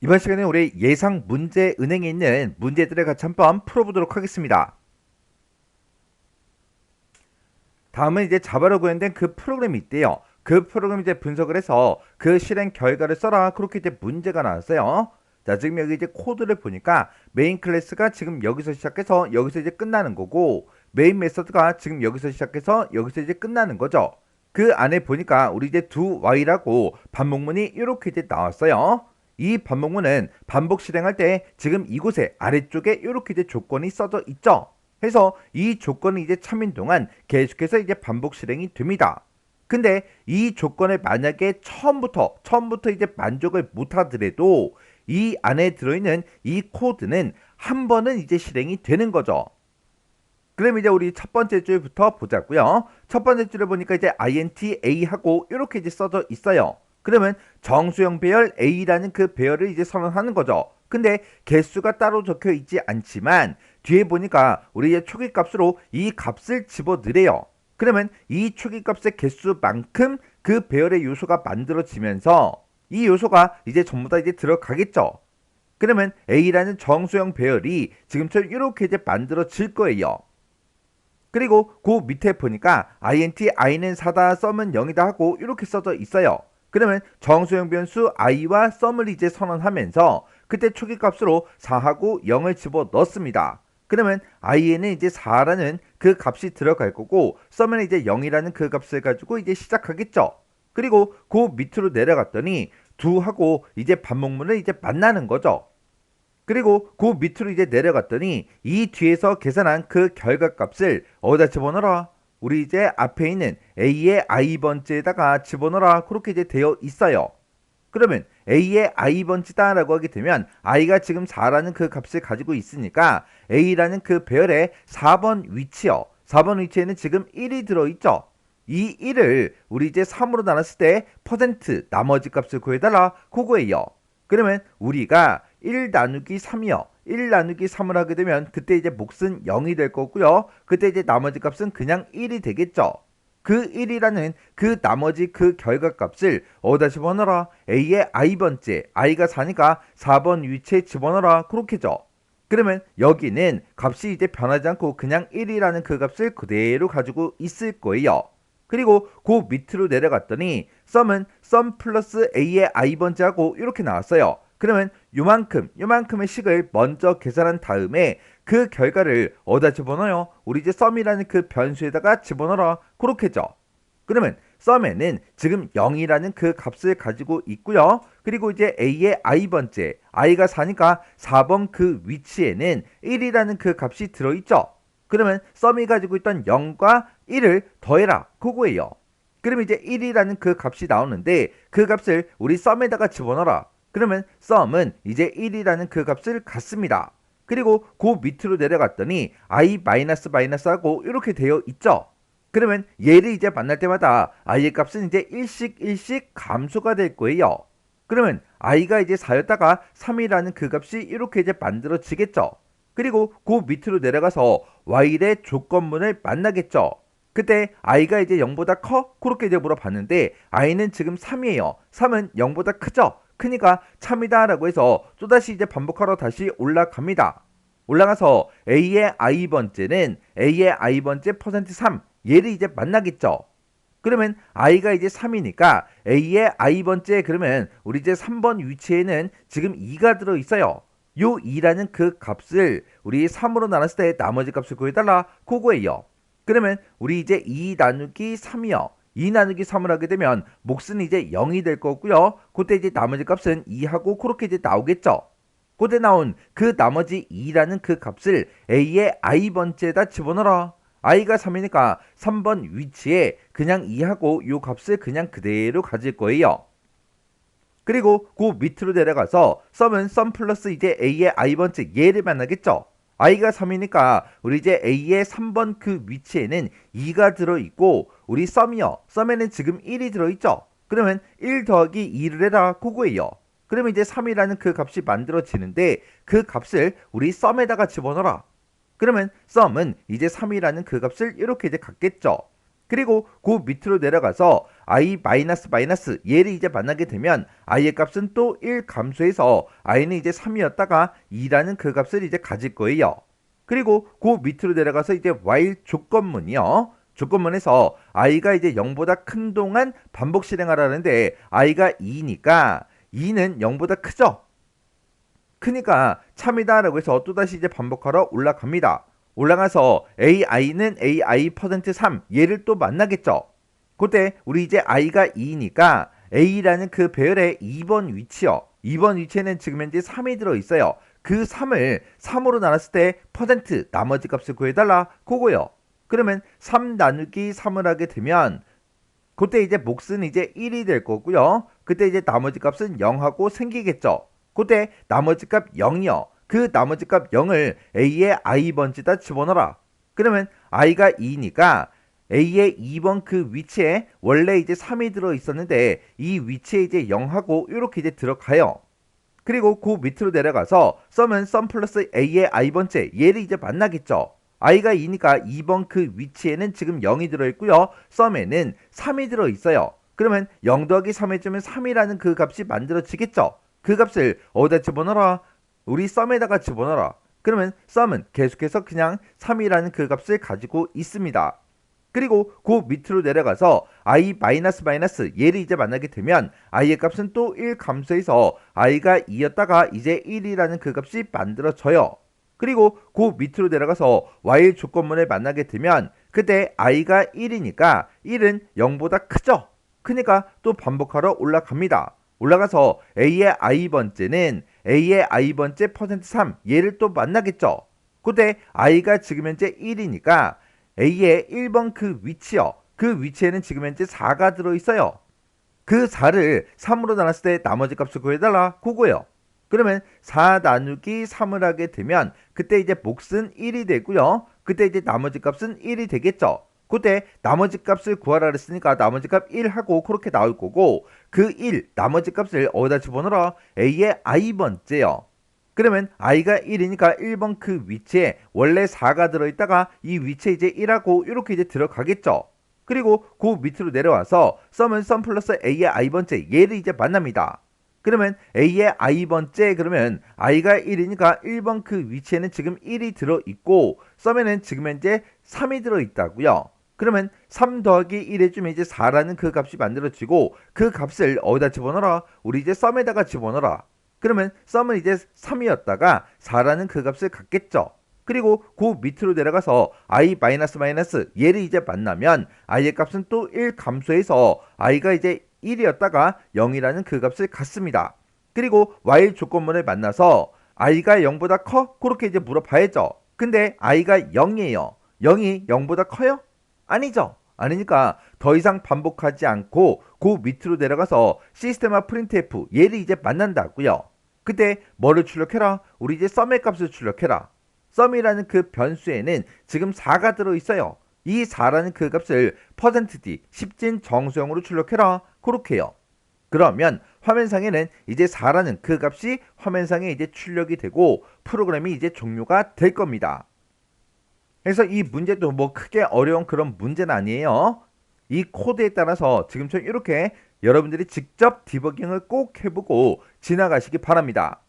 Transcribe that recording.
이번 시간에 우리 예상 문제 은행에 있는 문제들을 같이 한번 풀어보도록 하겠습니다. 다음은 이제 자바로 구현된 그 프로그램이 있대요. 그 프로그램 이제 분석을 해서 그 실행 결과를 써라. 그렇게 이제 문제가 나왔어요. 자, 지금 여기 이제 코드를 보니까 메인 클래스가 지금 여기서 시작해서 여기서 이제 끝나는 거고, 메인 메서드가 지금 여기서 시작해서 여기서 이제 끝나는 거죠. 그 안에 보니까 우리 이제 do while이라고 반복문이 이렇게 이제 나왔어요. 이 반복문은 반복 실행할 때 지금 이곳에 아래쪽에 이렇게 이제 조건이 써져 있죠. 해서 이 조건이 이제 참인 동안 계속해서 이제 반복 실행이 됩니다. 근데 이 조건을 만약에 처음부터 이제 만족을 못 하더라도 이 안에 들어있는 이 코드는 한 번은 이제 실행이 되는 거죠. 그럼 이제 우리 첫 번째 줄부터 보자고요. 첫 번째 줄을 보니까 이제 int a하고 이렇게 이제 써져 있어요. 그러면 정수형 배열 a라는 그 배열을 이제 선언하는 거죠. 근데 개수가 따로 적혀 있지 않지만 뒤에 보니까 우리 이제 초기 값으로 이 값을 집어넣으래요. 그러면 이 초기 값의 개수만큼 그 배열의 요소가 만들어지면서 이 요소가 이제 전부 다 이제 들어가겠죠. 그러면 a라는 정수형 배열이 지금처럼 이렇게 이제 만들어질 거예요. 그리고 그 밑에 보니까 int i는 4다 썸은 0이다 하고 이렇게 써져 있어요. 그러면 정수형 변수 i와 썸을 이제 선언하면서 그때 초기 값으로 4하고 0을 집어 넣습니다. 그러면 i에는 이제 4라는 그 값이 들어갈 거고 썸에는 이제 0이라는 그 값을 가지고 이제 시작하겠죠. 그리고 그 밑으로 내려갔더니 do하고 이제 반복문을 이제 만나는 거죠. 그리고 그 밑으로 이제 내려갔더니 이 뒤에서 계산한 그 결과값을 어디다 집어넣어라? 우리 이제 앞에 있는 a의 i번째에다가 집어넣어라. 그렇게 이제 되어 있어요. 그러면 a의 i번째다라고 하게 되면 i가 지금 4라는 그 값을 가지고 있으니까 a라는 그 배열의 4번 위치요. 4번 위치에는 지금 1이 들어있죠. 이 1을 우리 이제 3으로 나눴을 때 퍼센트 나머지 값을 구해달라. 그거예요. 그러면 우리가 1 나누기 3이요. 1 나누기 3을 하게 되면 그때 이제 몫은 0이 될 거고요. 그때 이제 나머지 값은 그냥 1이 되겠죠. 그 1이라는 그 나머지 그 결과값을 어디다 집어넣어라? a의 i번째, i가 4니까 4번 위치에 집어넣어라. 그렇게죠. 그러면 여기는 값이 이제 변하지 않고 그냥 1이라는 그 값을 그대로 가지고 있을 거예요. 그리고 그 밑으로 내려갔더니 썸은 썸 플러스 a의 i번째하고 이렇게 나왔어요. 그러면 요만큼의 식을 먼저 계산한 다음에 그 결과를 어디다 집어넣어요? 우리 이제 썸이라는 그 변수에다가 집어넣어라. 그렇게죠. 그러면 썸에는 지금 0이라는 그 값을 가지고 있고요. 그리고 이제 a의 i번째, i가 4니까 4번 그 위치에는 1이라는 그 값이 들어있죠. 그러면 썸이 가지고 있던 0과 1을 더해라. 그거예요. 그럼 이제 1이라는 그 값이 나오는데 그 값을 우리 썸에다가 집어넣어라. 그러면 썸은 이제 1이라는 그 값을 갖습니다. 그리고 그 밑으로 내려갔더니 i 마이너스 마이너스하고 이렇게 되어 있죠. 그러면 얘를 이제 만날 때마다 i의 값은 이제 1씩 감소가 될 거예요. 그러면 i가 이제 4였다가 3이라는 그 값이 이렇게 이제 만들어지겠죠. 그리고 그 밑으로 내려가서 y의 조건문을 만나겠죠. 그때 i가 이제 0보다 커? 그렇게 이제 물어봤는데 i는 지금 3이에요. 3은 0보다 크죠? 크니까 참이다 라고 해서 또다시 이제 반복하러 다시 올라갑니다. 올라가서 a의 i번째는 a의 i번째 퍼센트 3 얘를 이제 만나겠죠. 그러면 i가 이제 3이니까 a의 i번째 그러면 우리 이제 3번 위치에는 지금 2가 들어있어요. 요 2라는 그 값을 우리 3으로 나눴을 때 나머지 값을 구해달라. 그거예요. 그러면 우리 이제 2 나누기 3이요. 2 나누기 3을 하게 되면 몫은 이제 0이 될 거고요. 그때 이제 나머지 값은 2하고 그렇게 이제 나오겠죠. 그때 나온 그 나머지 2라는 그 값을 a의 i번째에다 집어넣어라. i가 3이니까 3번 위치에 그냥 2하고 요 값을 그냥 그대로 가질 거예요. 그리고 그 밑으로 내려가서 썸은 썸 플러스 이제 a의 i번째 얘를 만나겠죠. i가 3이니까 우리 이제 a의 3번 그 위치에는 2가 들어있고 우리 썸이요. 썸에는 지금 1이 들어있죠. 그러면 1 더하기 2를 해라. 그거예요. 그러면 이제 3이라는 그 값이 만들어지는데 그 값을 우리 썸에다가 집어넣어라. 그러면 썸은 이제 3이라는 그 값을 이렇게 이제 갖겠죠. 그리고 그 밑으로 내려가서 i 마이너스 마이너스 얘를 이제 만나게 되면 i의 값은 또 1 감소해서 i는 이제 3이었다가 2라는 그 값을 이제 가질 거예요. 그리고 그 밑으로 내려가서 이제 while 조건문이요. 조건문에서 i가 이제 0보다 큰 동안 반복 실행하라는데 i가 2니까 2는 0보다 크죠? 크니까 참이다라고 해서 또다시 이제 반복하러 올라갑니다. 올라가서 ai는 ai%3 얘를 또 만나겠죠. 그때 우리 이제 i가 2니까 a라는 그 배열의 2번 위치요. 2번 위치에는 지금 현재 3이 들어있어요. 그 3을 3으로 나눴을 때 퍼센트 나머지 값을 구해달라 그거요. 그러면 3 나누기 3을 하게 되면 그때 이제 몫은 이제 1이 될 거고요. 그때 이제 나머지 값은 0하고 생기겠죠. 그때 나머지 값 0이요. 그 나머지 값 0을 a의 i번지다 집어넣어라. 그러면 i가 2니까 a의 2번 그 위치에 원래 이제 3이 들어 있었는데 이 위치에 이제 0하고 이렇게 이제 들어가요. 그리고 그 밑으로 내려가서 썸은 썸 플러스 a의 i번째 얘를 이제 만나겠죠. i가 2니까 2번 그 위치에는 지금 0이 들어있고요. 썸에는 3이 들어있어요. 그러면 0 더하기 3 해주면 3이라는 그 값이 만들어지겠죠. 그 값을 어디다 집어넣어라? 우리 썸에다가 집어넣어라. 그러면 썸은 계속해서 그냥 3이라는 그 값을 가지고 있습니다. 그리고 그 밑으로 내려가서 i 마이너스 마이너스 얘를 이제 만나게 되면 i의 값은 또 1 감소해서 i가 2였다가 이제 1이라는 그 값이 만들어져요. 그리고 그 밑으로 내려가서 while 조건문을 만나게 되면 그때 i가 1이니까 1은 0보다 크죠. 크니까 또 반복하러 올라갑니다. 올라가서 a의 i번째는 a의 i번째 %3 얘를 또 만나겠죠. 그때 i가 지금 현재 1이니까 a의 1번 그 위치요. 그 위치에는 지금 현재 4가 들어있어요. 그 4를 3으로 나눴을 때 나머지 값을 구해달라 그거예요. 그러면 4 나누기 3을 하게 되면 그때 이제 몫은 1이 되고요. 그때 이제 나머지 값은 1이 되겠죠. 그때 나머지 값을 구하라 그랬으니까 나머지 값 1하고 그렇게 나올 거고 그 1 나머지 값을 어디다 집어넣어라? a의 i번째요. 그러면 i가 1이니까 1번 그 위치에 원래 4가 들어있다가 이 위치에 이제 1하고 이렇게 이제 들어가겠죠. 그리고 그 밑으로 내려와서 썸은 썸 플러스 a의 i번째 얘를 이제 만납니다. 그러면 a의 i번째 그러면 i가 1이니까 1번 그 위치에는 지금 1이 들어있고 썸에는 지금 현재 3이 들어있다고요. 그러면 3 더하기 1 해주면 이제 4라는 그 값이 만들어지고 그 값을 어디다 집어넣어라? 우리 이제 썸에다가 집어넣어라. 그러면 썸은 이제 3이었다가 4라는 그 값을 갖겠죠. 그리고 그 밑으로 내려가서 i 마이너스 마이너스 얘를 이제 만나면 i의 값은 또 1 감소해서 i가 이제 1이었다가 0이라는 그 값을 갖습니다. 그리고 while 조건문을 만나서 i가 0보다 커? 그렇게 이제 물어봐야죠. 근데 i가 0이에요. 0이 0보다 커요? 아니죠. 아니니까 더 이상 반복하지 않고 그 밑으로 내려가서 시스템화 프린트f 얘를 이제 만난다고요. 그때 뭐를 출력해라? 우리 이제 썸의 값을 출력해라. 썸이라는 그 변수에는 지금 4가 들어있어요. 이 4라는 그 값을 %d 10진 정수형으로 출력해라. 그렇게요. 그러면 화면상에는 이제 4라는 그 값이 화면상에 이제 출력이 되고 프로그램이 이제 종료가 될 겁니다. 그래서 이 문제도 뭐 크게 어려운 그런 문제는 아니에요. 이 코드에 따라서 지금처럼 이렇게 여러분들이 직접 디버깅을 꼭 해보고 지나가시기 바랍니다.